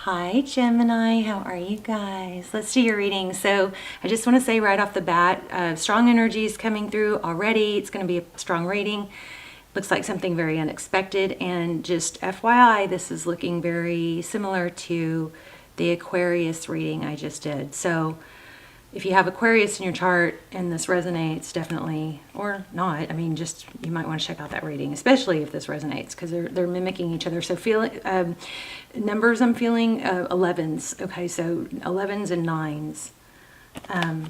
Hi Gemini, how are you guys? Let's do your reading. So I just want to say right off the bat, strong energies coming through already. It's going to be a strong reading. Looks like something very unexpected, and just FYI, this is looking very similar to the Aquarius reading I just did. So if you have Aquarius in your chart and this resonates, definitely, or not, I mean, just you might want to check out that reading, especially if this resonates, because they're mimicking each other. So numbers I'm feeling 11s. Okay, so 11s and 9s.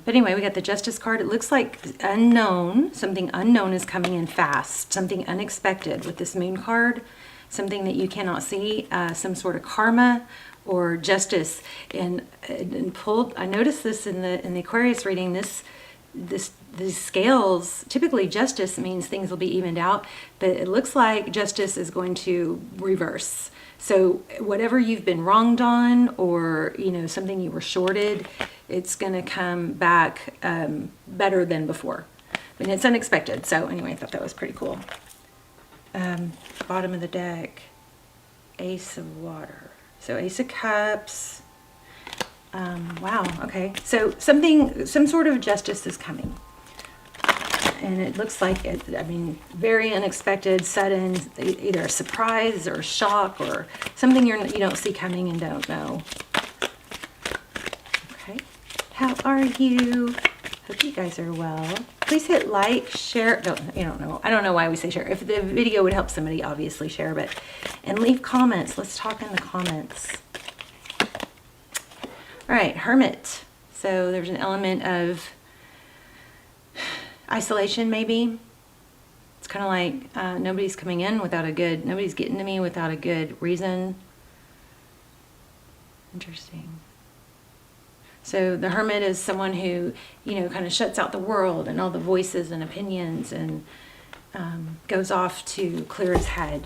But anyway, we got the Justice card. It looks like unknown, something unknown is coming in fast, something unexpected with this Moon card, something that you cannot see, some sort of karma or justice. And pulled, I noticed this in the Aquarius reading, these scales, typically justice means things will be evened out, but it looks like justice is going to reverse. So whatever you've been wronged on, or something you were shorted, it's going to come back better than before. I mean, it's unexpected. So anyway, I thought that was pretty cool. Bottom of the deck, Ace of Water. So Ace of Cups. Wow. Okay. So some sort of justice is coming. And it looks like very unexpected, sudden, either a surprise or a shock or something you don't see coming and don't know. Okay. How are you? Hope you guys are well. Please hit like, share. I don't know why we say share. If the video would help somebody, obviously share, and leave comments. Let's talk in the comments. All right, Hermit. So there's an element of isolation, maybe. It's kind of like nobody's coming in nobody's getting to me without a good reason. Interesting. So the Hermit is someone who, kind of shuts out the world and all the voices and opinions and goes off to clear his head,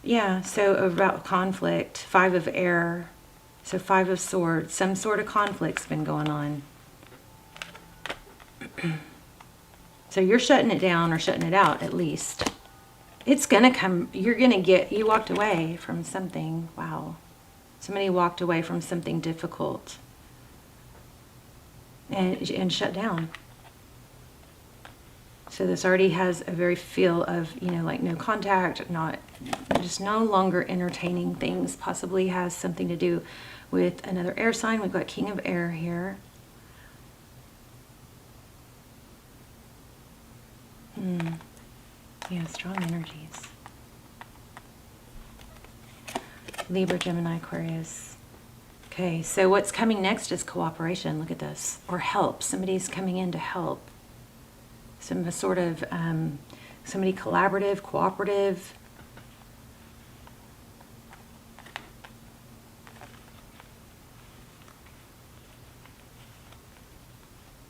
Yeah, so about conflict, 5 of Air, so 5 of Swords, some sort of conflict's been going on. So you're shutting it down or shutting it out, at least. It's gonna come, you walked away from something. Wow. Somebody walked away from something difficult and shut down. So this already has a very feel of, like no contact, just no longer entertaining things. Possibly has something to do with another air sign. We've got King of Air here. Yeah, strong energies. Libra, Gemini, Aquarius. Okay, so what's coming next is cooperation. Look at this. Or help. Somebody's coming in to help. Some sort of, somebody collaborative, cooperative.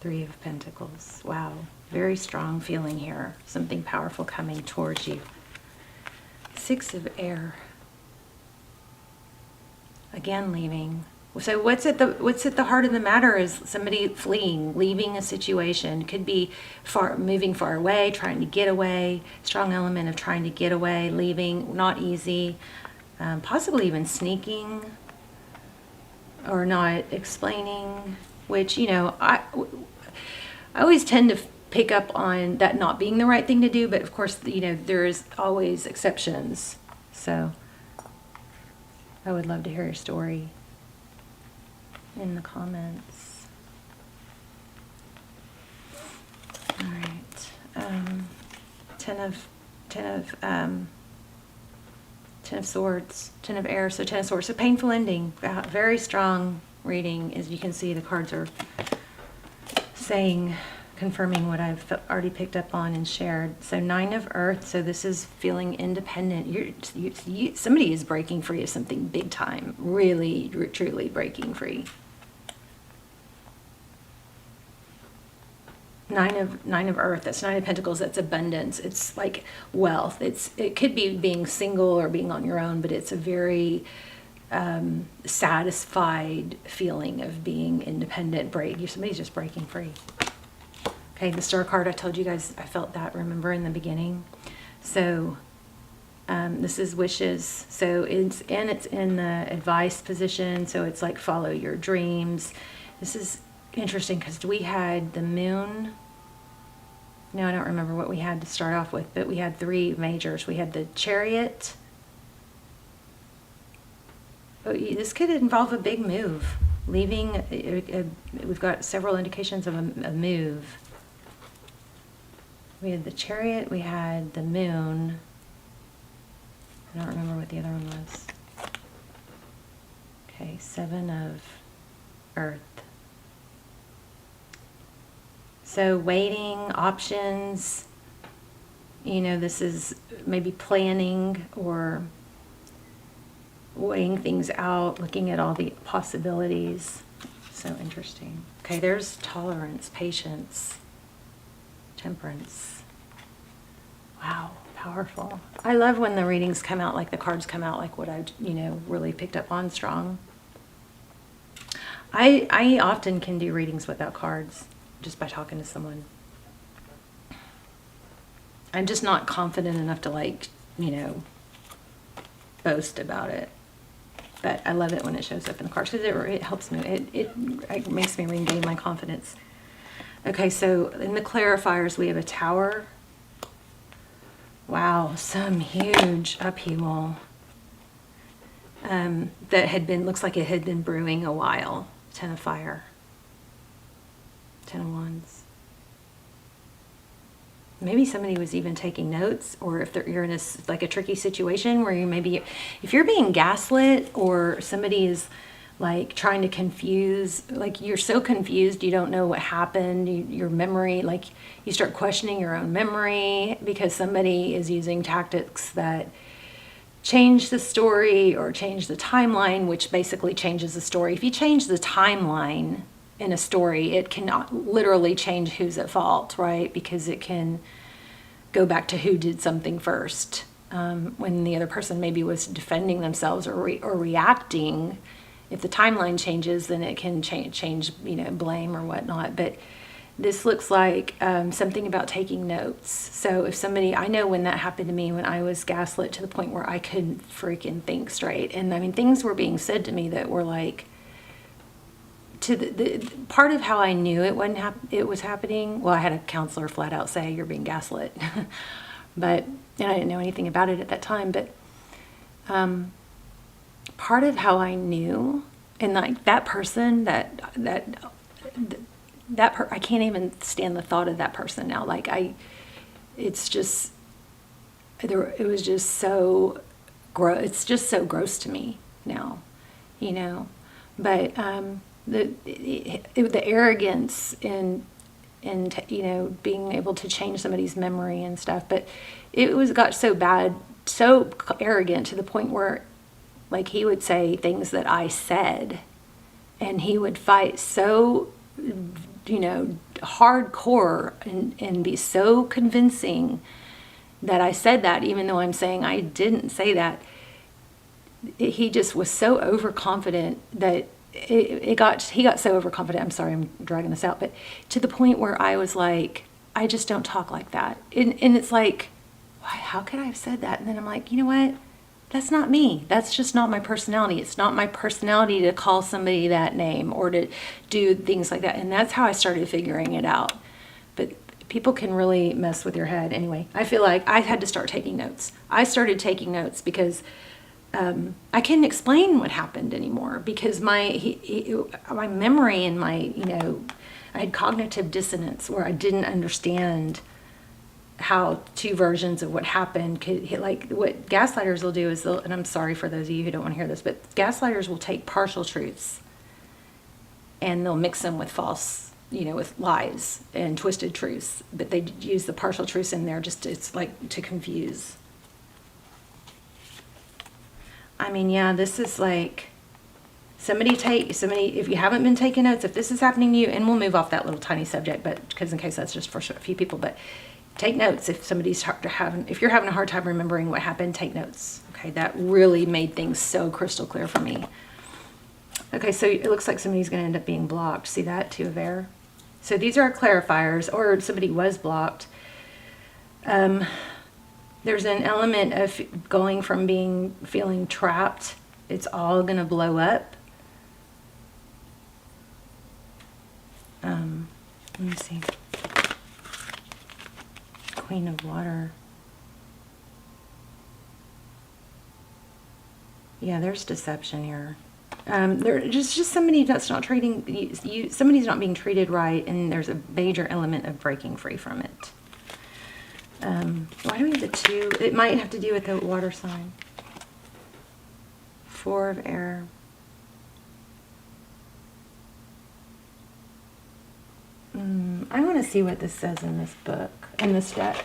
Three of Pentacles. Wow. Very strong feeling here. Something powerful coming towards you. 6 of Air. Again, leaving. So what's at the heart of the matter is somebody fleeing, leaving a situation. Could be moving far away, trying to get away. Strong element of trying to get away, leaving, not easy. Possibly even sneaking or not explaining, which, I always tend to pick up on that not being the right thing to do, but of course, there's always exceptions. So I would love to hear your story in the comments. All right. 10 of Swords, 10 of Air, so 10 of Swords. So painful ending. Very strong reading. As you can see, the cards are confirming what I've already picked up on and shared. So 9 of Earth, so this is feeling independent. Somebody is breaking free of something big time, really, truly breaking free. 9 of Earth, that's 9 of Pentacles, that's abundance. It's like wealth. It could be being single or being on your own, but it's a very satisfied feeling of being independent. Somebody's just breaking free. Okay, the Star card, I told you guys I felt that, remember, in the beginning. So This is wishes. So it's in the advice position. So it's like follow your dreams. This is interesting because we had the moon. No, I don't remember what we had to start off with, but we had 3 majors. We had the Chariot. Oh, this could involve a big move. Leaving, we've got several indications of a move. We had the Chariot, we had the moon. I don't remember what the other one was. Okay, 7 of Earth. So waiting, options, you know, this is maybe planning or weighing things out, looking at all the possibilities. So interesting. Okay, there's tolerance, patience, temperance. Wow, powerful. I love when the readings come out like the cards come out like what I, really picked up on strong. I often can do readings without cards just by talking to someone. I'm just not confident enough to boast about it. But I love it when it shows up in the cards because it helps me. It makes me regain my confidence. Okay, so in the clarifiers, we have a Tower. Wow, some huge upheaval that looks like it had been brewing a while. 10 of Fire. 10 of Wands. Maybe somebody was even taking notes, or if you're in a tricky situation where if you're being gaslit or somebody is like trying to confuse, like you're so confused you don't know what happened, your memory, like you start questioning your own memory because somebody is using tactics that change the story or change the timeline, which basically changes the story. If you change the timeline in a story, it cannot literally change who's at fault, right? Because it can go back to who did something first. When the other person maybe was defending themselves or reacting. If the timeline changes, then it can change, blame or whatnot. But this looks like something about taking notes. So if I know when that happened to me, when I was gaslit to the point where I couldn't freaking think straight. And things were being said to me that were like, to the part of how I knew it was happening. Well, I had a counselor flat out say you're being gaslit, and I didn't know anything about it at that time. But part of how I knew, and like that person, I can't even stand the thought of that person now. Like it was just so gross. It's just so gross to me now, But the arrogance in being able to change somebody's memory and stuff, but got so bad, so arrogant to the point where like he would say things that I said, and he would fight so hardcore and be so convincing that I said that, even though I'm saying I didn't say that. He just was so overconfident that he got so overconfident. I'm sorry, I'm dragging this out, but to the point where I was like, I just don't talk like that. And it's like, how could I have said that? And then I'm like, you know what? That's not me. That's just not my personality. It's not my personality to call somebody that name or to do things like that. And that's how I started figuring it out. But people can really mess with your head. Anyway, I feel like I had to start taking notes. I started taking notes because I couldn't explain what happened anymore because my memory and I had cognitive dissonance where I didn't understand how 2 versions of what happened could hit. Like what gaslighters will do is and I'm sorry for those of you who don't want to hear this, but gaslighters will take partial truths and they'll mix them with false, with lies and twisted truths, but they use the partial truths in there it's like to confuse. This is like somebody, if you haven't been taking notes, if this is happening to you, and we'll move off that little tiny subject, but because in case that's just for a few people, but take notes. If if you're having a hard time remembering what happened, take notes. Okay, that really made things so crystal clear for me. Okay, so it looks like somebody's going to end up being blocked. See that? 2 of Air. So these are our clarifiers, or somebody was blocked. There's an element of going from feeling trapped. It's all going to blow up. Let me see. Queen of Water. Yeah, there's deception here. There's just somebody that's not treating you. Somebody's not being treated right, and there's a major element of breaking free from it. Why do we have the 2? It might have to do with the water sign. 4 of Air. I want to see what this says in this book, in this deck.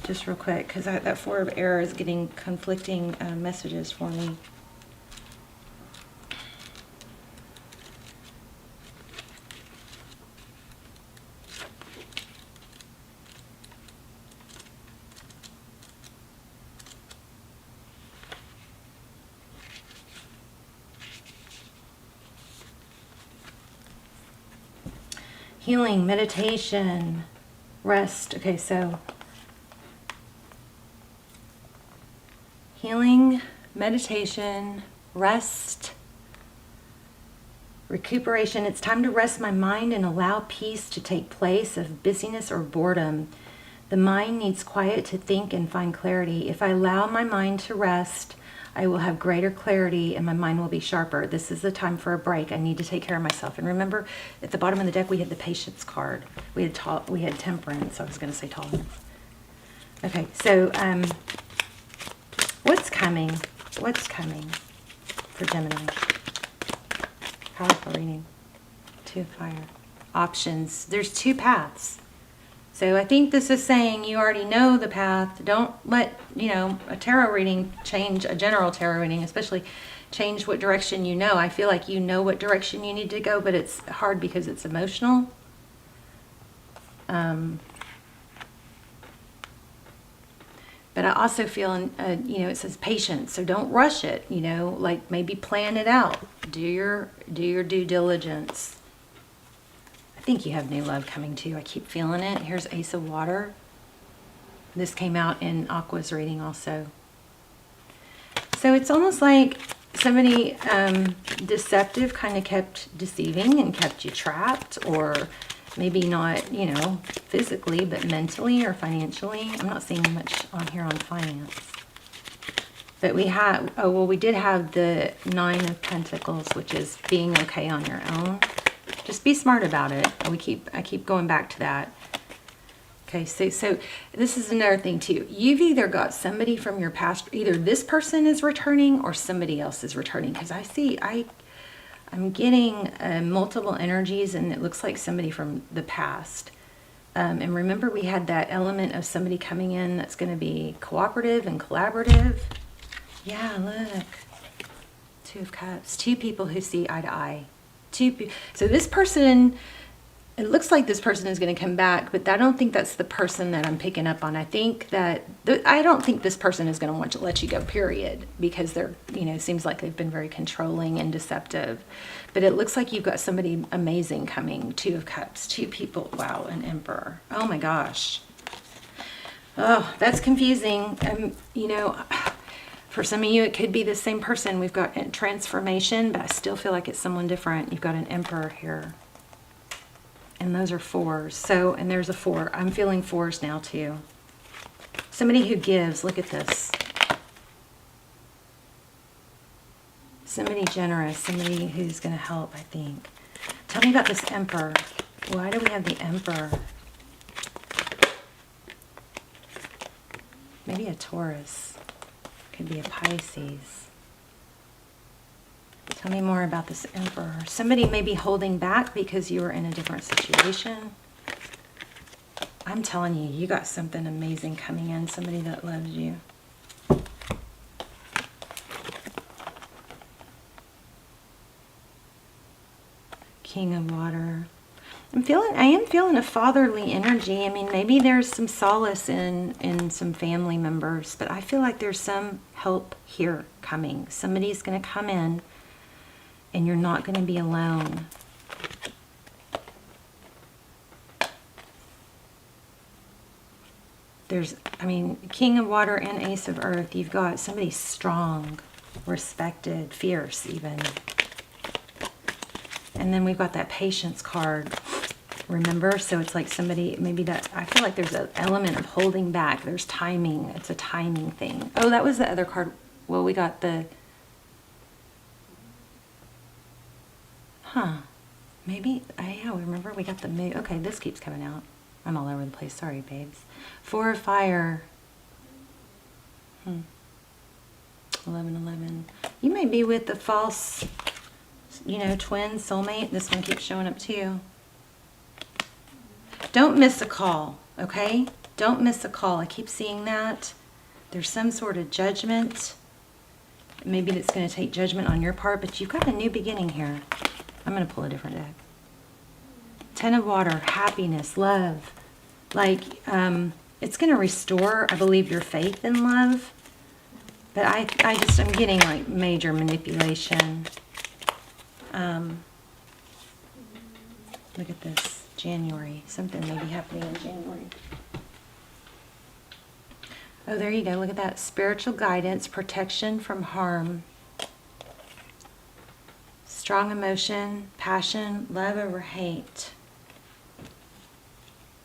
Just real quick, because that 4 of Air is getting conflicting messages for me. Healing, meditation, rest. Okay, so healing, meditation, rest, recuperation. It's time to rest my mind and allow peace to take place of busyness or boredom. The mind needs quiet to think and find clarity. If I allow my mind to rest, I will have greater clarity and my mind will be sharper. This is the time for a break. I need to take care of myself. And remember, at the bottom of the deck, we had the Patience card. We had Temperance. I was going to say Tolerance. Okay, so what's coming? What's coming for Gemini? Powerful reading. 2 of Fire. Options. There's 2 paths. So I think this is saying you already know the path. Don't let, a tarot reading change, a general tarot reading, especially change what direction you know. I feel like you know what direction you need to go, but it's hard because it's emotional. But I also feel, it says patience. So don't rush it, like maybe plan it out. Do your due diligence. I think you have new love coming too. I keep feeling it. Here's Ace of Water. This came out in Aqua's reading also. So it's almost like somebody deceptive kind of kept deceiving and kept you trapped, or maybe not, physically, but mentally or financially. I'm not seeing much on here on finance. But we did have the 9 of Pentacles, which is being okay on your own. Just be smart about it. I keep going back to that. Okay, so this is another thing too. You've either got somebody from your past, either this person is returning or somebody else is returning. Because I'm getting multiple energies, and it looks like somebody from the past. And remember, we had that element of somebody coming in that's going to be cooperative and collaborative. Yeah, look. 2 of Cups. 2 people who see eye to eye. So this person, it looks like this person is going to come back, but I don't think that's the person that I'm picking up on. I think that, I don't think this person is going to want to let you go, period, because they're, seems like they've been very controlling and deceptive. But it looks like you've got somebody amazing coming. 2 of Cups, 2 people. Wow, an Emperor. Oh my gosh. Oh, that's confusing. For some of you, it could be the same person. We've got transformation, but I still feel like it's someone different. You've got an Emperor here. And those are 4s. So, and there's a 4. I'm feeling 4s now too. Somebody who gives. Look at this. Somebody generous. Somebody who's going to help, I think. Tell me about this Emperor. Why do we have the Emperor? Maybe a Taurus. Could be a Pisces. Tell me more about this Emperor. Somebody may be holding back because you were in a different situation. I'm telling you, you got something amazing coming in. Somebody that loves you. King of Water. I am feeling a fatherly energy. I mean, maybe there's some solace in some family members, but I feel like there's some help here coming. Somebody's going to come in, and you're not going to be alone. there's, I mean, King of Water and Ace of Earth. You've got somebody strong, respected, fierce even. And then we've got that Patience card. Remember? So it's like somebody, maybe that, I feel like there's an element of holding back. There's timing. It's a timing thing. Oh, that was the other card. Well, we got the, maybe, yeah, remember we got the moon. Okay, this keeps coming out. I'm all over the place. Sorry, babes. 4 of Fire. 11. You may be with the false, you know, twin soulmate. This one keeps showing up too. Don't miss a call, okay? Don't miss a call. I keep seeing that. There's some sort of judgment. Maybe it's going to take judgment on your part, but you've got a new beginning here. I'm going to pull a different deck. 10 of Water, happiness, love. Like, it's going to restore, I believe, your faith in love. But I'm getting like major manipulation. Look at this. January. Something may be happening in January. Oh, there you go. Look at that. Spiritual guidance, protection from harm. Strong emotion, passion, love over hate.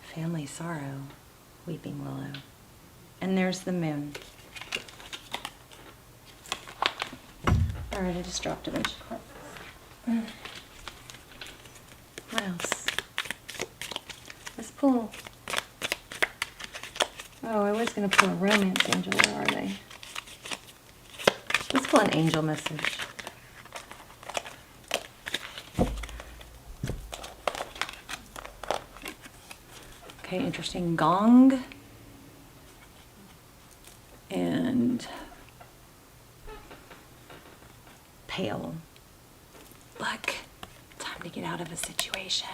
Family sorrow, weeping willow. And there's the moon. All right, I just dropped a bunch of cards. What else? Let's pull. Oh, I was going to pull a romance angel. Where are they? Let's pull an angel message. Okay, interesting. Gong. And pale. Look, time to get out of a situation.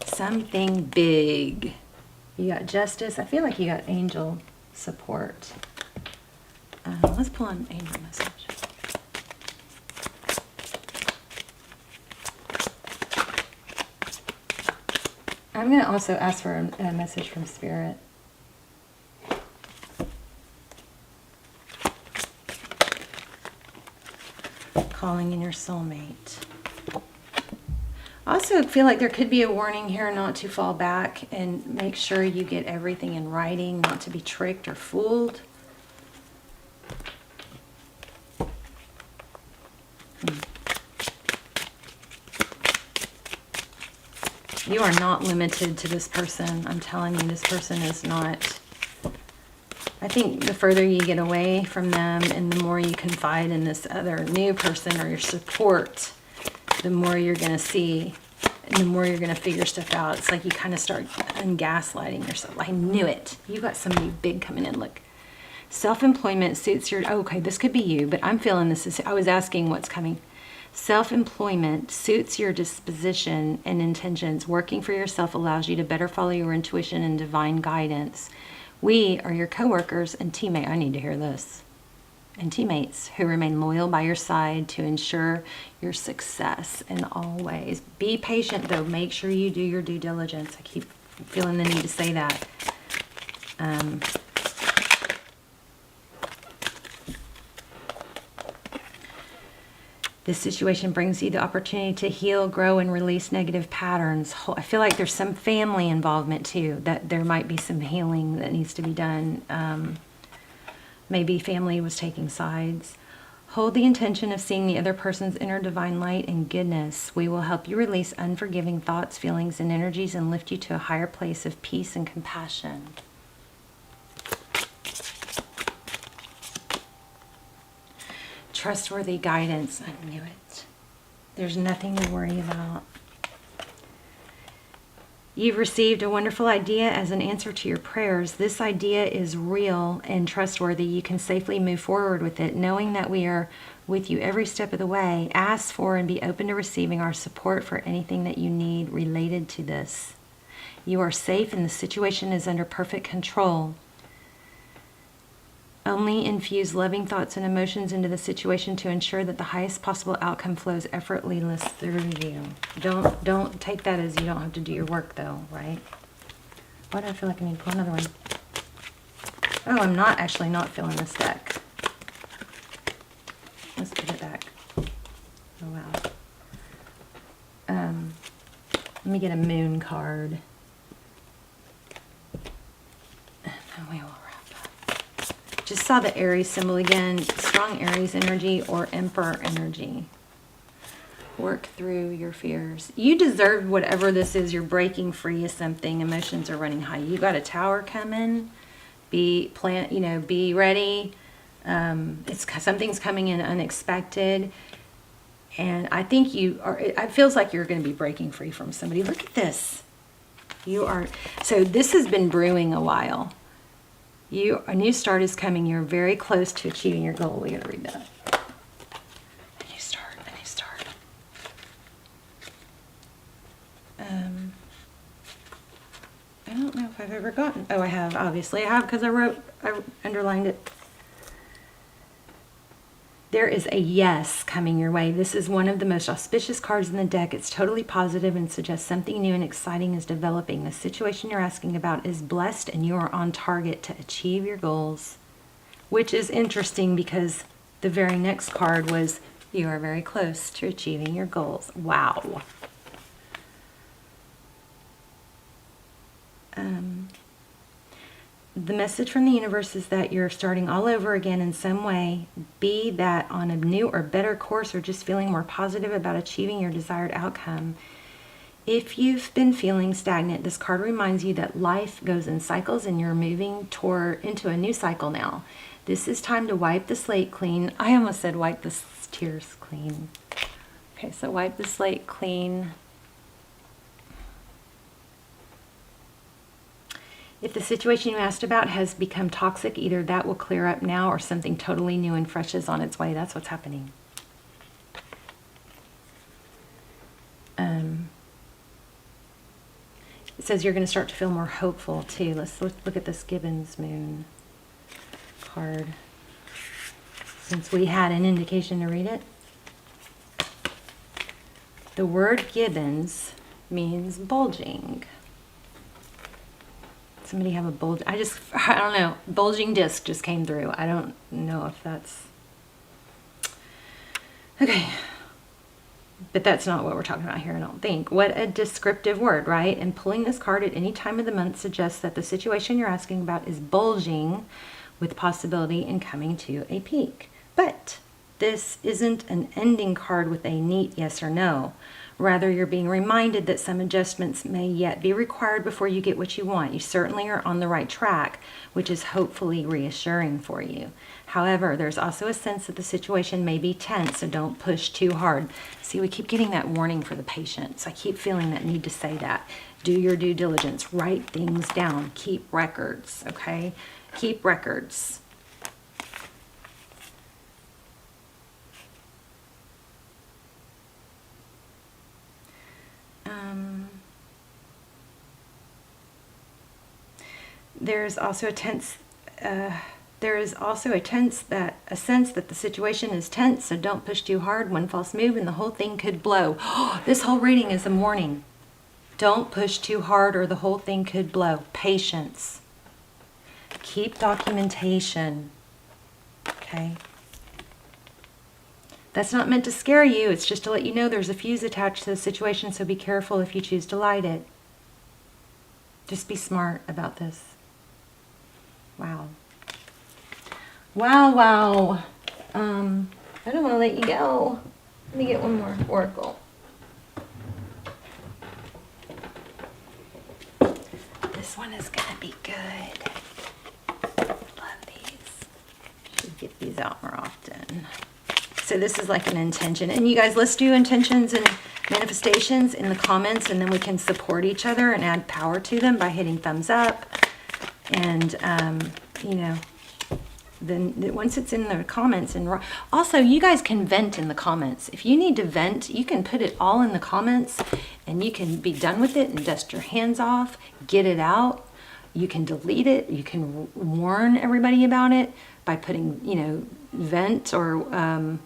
Something big. You got justice. I feel like you got angel support. Let's pull an angel message. I'm going to also ask for a message from Spirit. Calling in your soulmate. Also feel like there could be a warning here not to fall back, and make sure you get everything in writing, not to be tricked or fooled. You are not limited to this person. I'm telling you, this person is not. I think the further you get away from them and the more you confide in this other new person or your support, the more you're going to see and the more you're going to figure stuff out. It's like you kind of start gaslighting yourself. I knew it. You got somebody big coming in. Look, self-employment suits your, oh, okay, this could be you, but I'm feeling this is, I was asking what's coming. Self-employment suits your disposition and intentions. Working for yourself allows you to better follow your intuition and divine guidance. We are your coworkers and teammates. I need to hear this. And teammates who remain loyal by your side to ensure your success in all ways. Be patient, though. Make sure you do your due diligence. I keep feeling the need to say that. This situation brings you the opportunity to heal, grow, and release negative patterns. I feel like there's some family involvement, too, that there might be some healing that needs to be done. Maybe family was taking sides. Hold the intention of seeing the other person's inner divine light and goodness. We will help you release unforgiving thoughts, feelings, and energies and lift you to a higher place of peace and compassion. Trustworthy guidance. I knew it. There's nothing to worry about. You've received a wonderful idea as an answer to your prayers. This idea is real and trustworthy. You can safely move forward with it, knowing that we are with you every step of the way. Ask for and be open to receiving our support for anything that you need related to this. You are safe and the situation is under perfect control. Only infuse loving thoughts and emotions into the situation to ensure that the highest possible outcome flows effortlessly through you. Don't take that as you don't have to do your work, though, right? Why do I feel like I need to pull another one? Oh, I'm not actually not filling this deck. Let's put it back. Oh, wow. Let me get a moon card. And then we will wrap up. Just saw the Aries symbol again. Strong Aries energy or Emperor energy. Work through your fears. You deserve whatever this is. You're breaking free of something. Emotions are running high. You got a tower coming. Be ready. Something's coming in unexpected. And I think it feels like you're going to be breaking free from somebody. Look at this. So this has been brewing a while. A new start is coming. You're very close to achieving your goal. We got to read that. A new start. I don't know if I've ever gotten. Oh, I have. Obviously, I have because I underlined it. There is a yes coming your way. This is one of the most auspicious cards in the deck. It's totally positive and suggests something new and exciting is developing. The situation you're asking about is blessed and you are on target to achieve your goals, which is interesting because the very next card was you are very close to achieving your goals. Wow. The message from the universe is that you're starting all over again in some way, be that on a new or better course or just feeling more positive about achieving your desired outcome. If you've been feeling stagnant, this card reminds you that life goes in cycles and you're moving into a new cycle now. This is time to wipe the slate clean. I almost said wipe the tears clean. Okay, so wipe the slate clean. If the situation you asked about has become toxic, either that will clear up now or something totally new and fresh is on its way. That's what's happening. It says you're going to start to feel more hopeful too. Let's look at this Gibbons moon card. Since we had an indication to read it. The word Gibbons means bulging. Somebody have a bulge? I don't know. Bulging disc just came through. I don't know if that's... Okay. But that's not what we're talking about here, I don't think. What a descriptive word, right? And pulling this card at any time of the month suggests that the situation you're asking about is bulging with possibility in coming to a peak. But this isn't an ending card with a neat yes or no. Rather, you're being reminded that some adjustments may yet be required before you get what you want. You certainly are on the right track, which is hopefully reassuring for you. However, there's also a sense that the situation may be tense, so don't push too hard. See, we keep getting that warning for the patients. I keep feeling that need to say that. Do your due diligence. Write things down. Keep records, okay? Keep records. There's also a sense that the situation is tense, so don't push too hard. One false move and the whole thing could blow. This whole reading is a warning. Don't push too hard or the whole thing could blow. Patience. Keep documentation. Okay? That's not meant to scare you. It's just to let you know there's a fuse attached to the situation, so be careful if you choose to light it. Just be smart about this. Wow. Wow, wow. I don't want to let you go. Let me get one more oracle. This one is going to be good. Love these. Should get these out more often. So this is like an intention. And you guys, let's do intentions and manifestations in the comments, and then we can support each other and add power to them by hitting thumbs up. And, then once it's in the comments, and also you guys can vent in the comments. If you need to vent, you can put it all in the comments and you can be done with it and dust your hands off, get it out. You can delete it. You can warn everybody about it by putting, vent, or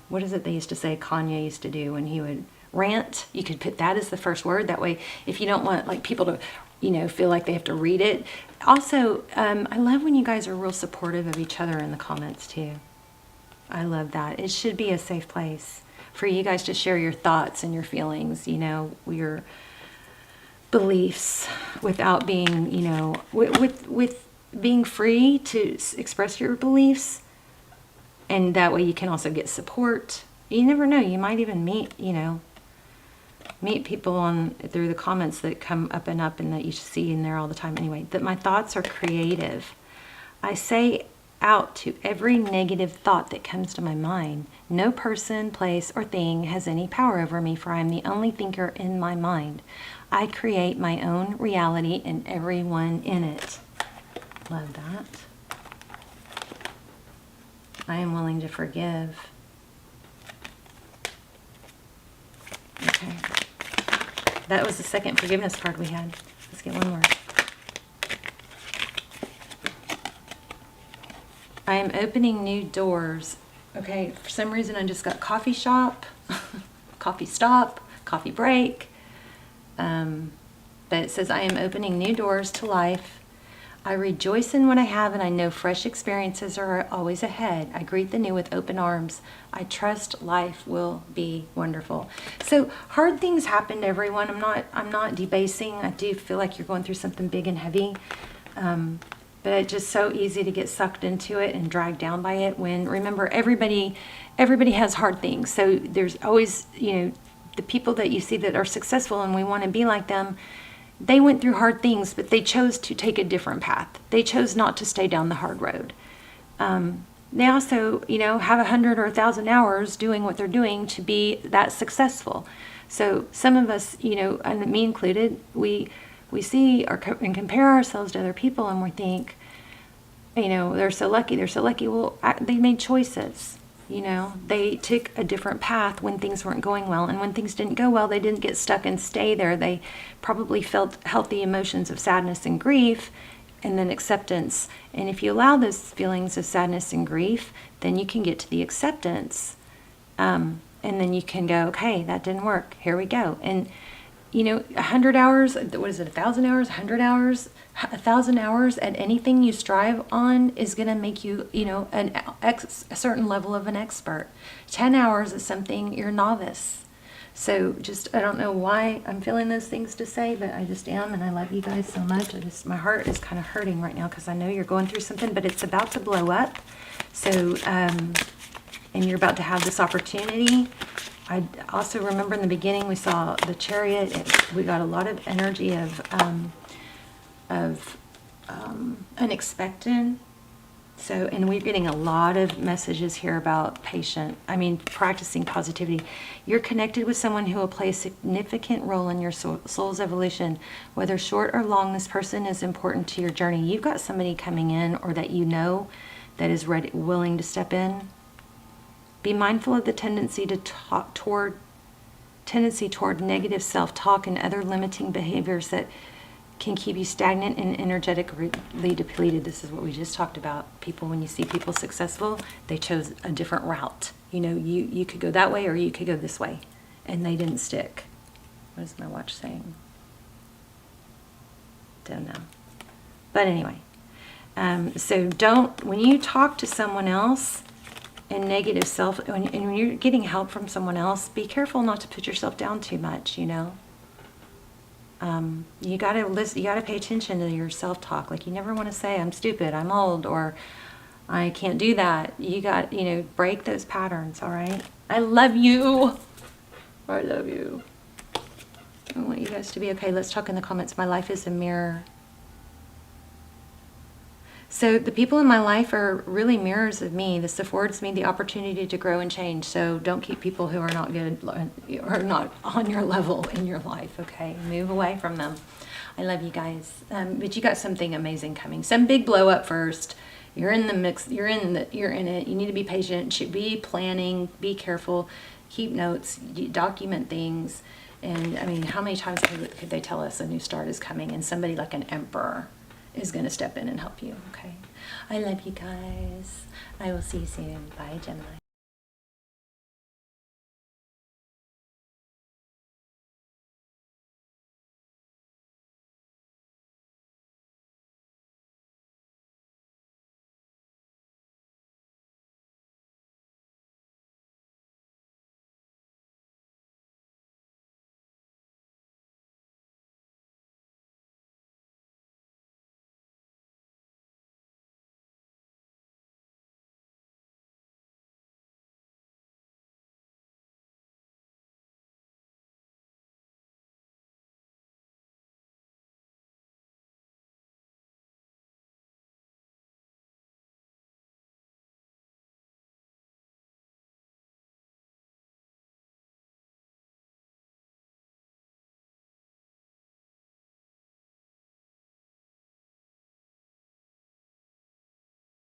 what is it they used to say Kanye used to do when he would rant? You could put that as the first word. That way, if you don't want people to feel like they have to read it. Also, I love when you guys are real supportive of each other in the comments too. I love that. It should be a safe place for you guys to share your thoughts and your feelings, your beliefs, without being, with being free to express your beliefs. And that way you can also get support. You never know, you might even meet people through the comments that come up and that you see in there all the time. Anyway, that my thoughts are creative. I say out to every negative thought that comes to my mind. No person, place, or thing has any power over me, for I am the only thinker in my mind. I create my own reality and everyone in it. Love that. I am willing to forgive. Okay. That was the second forgiveness card we had. Let's get one more. I am opening new doors. Okay, for some reason I just got coffee shop, coffee stop, coffee break. But it says I am opening new doors to life. I rejoice in what I have, and I know fresh experiences are always ahead. I greet the new with open arms. I trust life will be wonderful. So hard things happen to everyone. I'm not debasing. I do feel like you're going through something big and heavy. But it's just so easy to get sucked into it and dragged down by it, when, remember, everybody has hard things. So there's always, the people that you see that are successful and we want to be like them, they went through hard things, but they chose to take a different path. They chose not to stay down the hard road. They also, have 100 or 1,000 hours doing what they're doing to be that successful. So some of us, and me included, we see and compare ourselves to other people, and we think, they're so lucky. Well, they made choices. They took a different path when things weren't going well. And when things didn't go well, they didn't get stuck and stay there. They probably felt healthy emotions of sadness and grief, and then acceptance. And if you allow those feelings of sadness and grief, then you can get to the acceptance. And then you can go, okay, that didn't work. Here we go. And 100 hours, what is it, 1,000 hours, 100 hours, 1,000 hours at anything you strive on is going to make you, a certain level of an expert. 10 hours is something you're novice. So I don't know why I'm feeling those things to say, but I just am, and I love you guys so much. My heart is kind of hurting right now because I know you're going through something, but it's about to blow up. So, and you're about to have this opportunity. I also remember in the beginning we saw the Chariot. We got a lot of energy of unexpected. So, and we're getting a lot of messages here about practicing positivity. You're connected with someone who will play a significant role in your soul's evolution. Whether short or long, this person is important to your journey. You've got somebody coming in, or that that is ready, willing to step in. Be mindful of the tendency toward negative self-talk and other limiting behaviors that can keep you stagnant and energetically depleted. This is what we just talked about. When you see people successful, they chose a different route. You could go that way, or you could go this way, and they didn't stick. What is my watch saying? Don't know. But anyway, so when you talk to someone else, and negative and when you're getting help from someone else, be careful not to put yourself down too much. You gotta listen. You gotta pay attention to your self-talk. Like, you never want to say, "I'm stupid," "I'm old," or "I can't do that." You got, break those patterns. All right. I love you. I love you. I want you guys to be okay. Let's talk in the comments. My life is a mirror. So the people in my life are really mirrors of me. This affords me the opportunity to grow and change. So don't keep people who are not good or not on your level in your life, okay? Move away from them. I love you guys. But you got something amazing coming. Some big blow up first. You're in the mix. You're in it. You need to be patient. Be planning. Be careful. Keep notes. Document things. And how many times could they tell us a new start is coming, and somebody like an emperor is going to step in and help you, okay? I love you guys. I will see you soon. Bye, Gemini.